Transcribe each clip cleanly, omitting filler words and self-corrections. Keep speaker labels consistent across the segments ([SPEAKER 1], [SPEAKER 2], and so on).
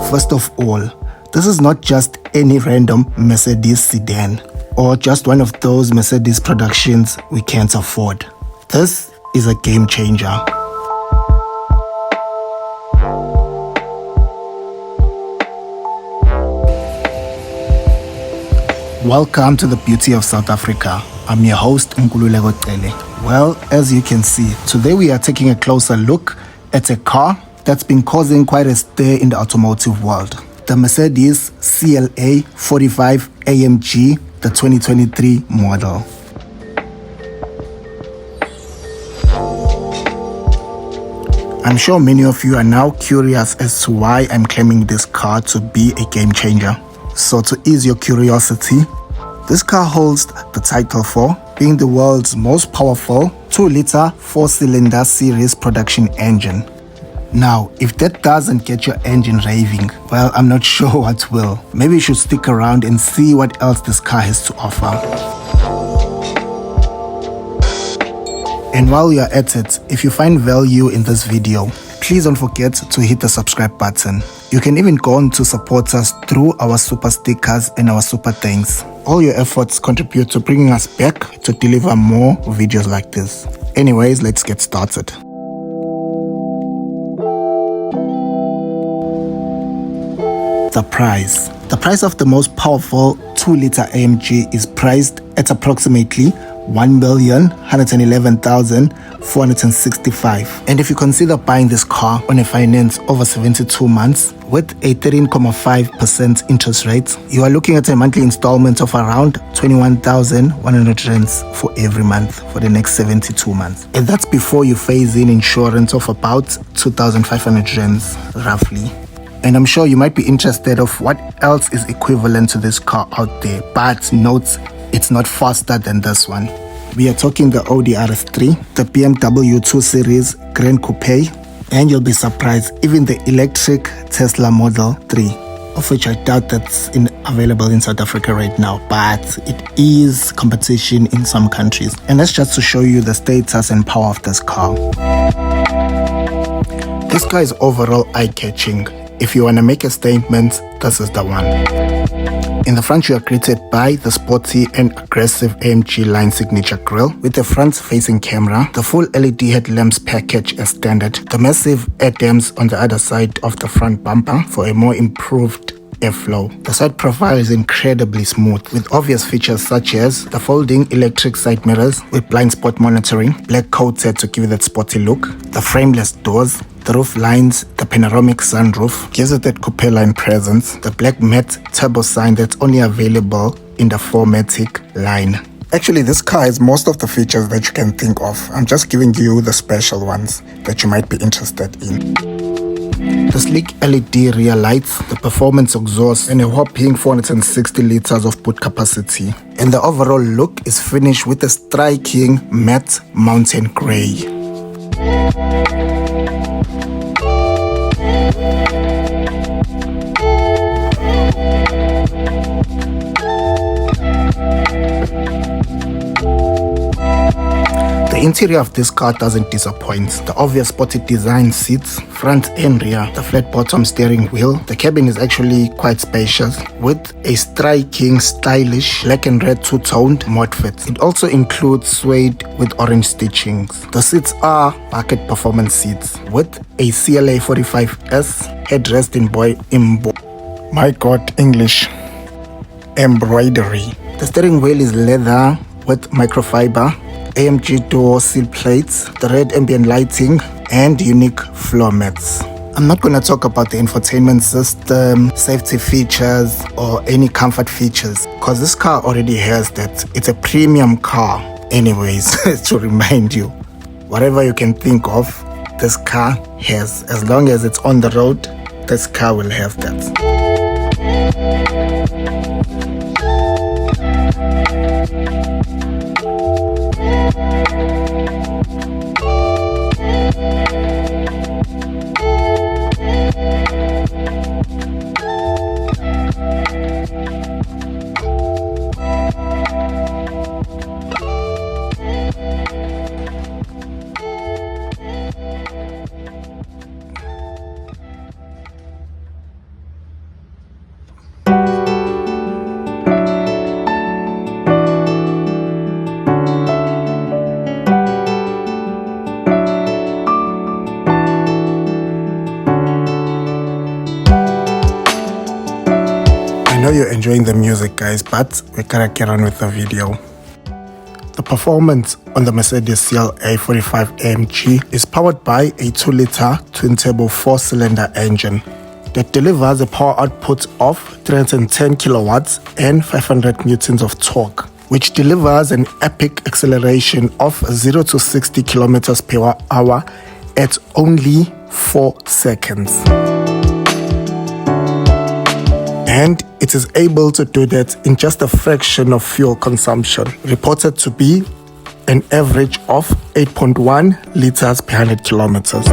[SPEAKER 1] First of all, this is not just any random Mercedes sedan or just one of those Mercedes productions we can't afford. This is a game changer. Welcome to the beauty of South Africa. I'm your host, Tele. Well, as you can see, today we are taking a closer look at a car that's been causing quite a stir in the automotive world. The Mercedes CLA 45 AMG, the 2023 model. I'm sure many of you are now curious as to why I'm claiming this car to be a game changer. So to ease your curiosity, this car holds the title for being the world's most powerful 2-liter 4-cylinder series production engine. Now, if that doesn't get your engine raving, well, I'm not sure what will. Maybe you should stick around and see what else this car has to offer. And while you're at it, if you find value in this video, please don't forget to hit the subscribe button. You can even go on to support us through our super stickers and our super thanks. All your efforts contribute to bringing us back to deliver more videos like this. Anyways, let's get started. The price. The price of the most powerful 2-liter AMG is priced at approximately 1,111,465. And if you consider buying this car on a finance over 72 months with a 13.5% interest rate, you are looking at a monthly installment of around 21,100 rands for every month for the next 72 months. And that's before you phase in insurance of about 2,500 rands roughly. And I'm sure you might be interested of what else is equivalent to this car out there, but note, it's not faster than this one. We are talking the Audi RS3, the BMW 2 Series Grand Coupé, and you'll be surprised, even the electric Tesla Model 3, of which I doubt that's available in South Africa right now, but it is competition in some countries. And that's just to show you the status and power of this car. This car is overall eye-catching. If you want to make a statement, this is the one. In the front, you are greeted by the sporty and aggressive AMG line signature grille with a front-facing camera, the full LED headlamps package as standard, the massive ADAMS on the other side of the front bumper for a more improved airflow. The side profile is incredibly smooth with obvious features such as the folding electric side mirrors with blind spot monitoring, black coated to give it that sporty look, the frameless doors, the roof lines, the panoramic sunroof gives it that coupe line presence, the black matte turbo sign that's only available in the 4matic line. Actually, this car has most of the features that you can think of. I'm just giving you the special ones that you might be interested in. The sleek LED rear lights, the performance exhaust, and a whopping 460 liters of boot capacity. And the overall look is finished with a striking matte mountain grey. The interior of this car doesn't disappoint. The obvious sporty design seats, front and rear, the flat bottom steering wheel. The cabin is actually quite spacious with a striking, stylish black and red two-toned mod fit. It also includes suede with orange stitchings. The seats are bucket performance seats with a CLA 45S headrest embroidery. The steering wheel is leather with microfiber, AMG dual seal plates, the red ambient lighting, and unique floor mats. I'm not going to talk about the infotainment system, safety features, or any comfort features, because this car already has that. It's a premium car. Anyways, to remind you, whatever you can think of, this car has. As long as it's on the road, this car will have that. I know you're enjoying the music, guys, but we gotta get on with the video. The performance on the Mercedes CLA 45 AMG is powered by a 2-liter twin-turbo 4-cylinder engine that delivers a power output of 310 kilowatts and 500 newtons of torque, which delivers an epic acceleration of 0 to 60 kilometers per hour at only 4 seconds. And it is able to do that in just a fraction of fuel consumption, reported to be an average of 8.1 liters per 100 kilometers.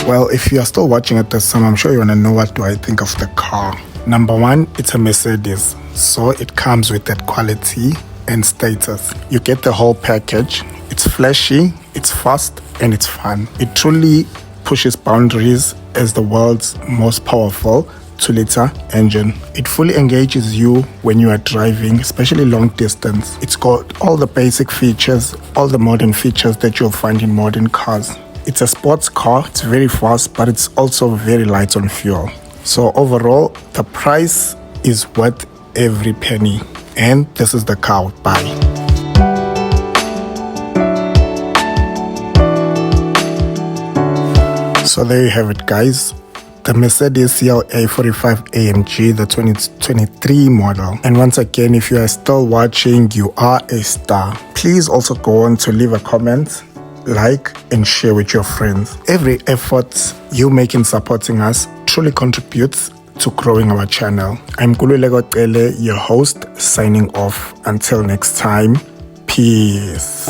[SPEAKER 1] Well, if you are still watching at this time, I'm sure you want to know what do I think of the car. Number one, it's a Mercedes, so it comes with that quality and status. You get the whole package. It's flashy, it's fast, and it's fun. It truly pushes boundaries as the world's most powerful 2-liter engine. It fully engages you when you are driving, especially long distance. It's got all the basic features, all the modern features that you'll find in modern cars. It's a sports car, it's very fast, but it's also very light on fuel. So overall, the price is worth every penny. And this is the car I would buy. So there you have it, guys. The Mercedes CLA 45 AMG, the 2023 model. And once again, if you are still watching, you are a star. Please also go on to leave a comment, like, and share with your friends. Every effort you make in supporting us truly contributes to growing our channel. I'm Kululeko, your host, signing off. Until next time, peace.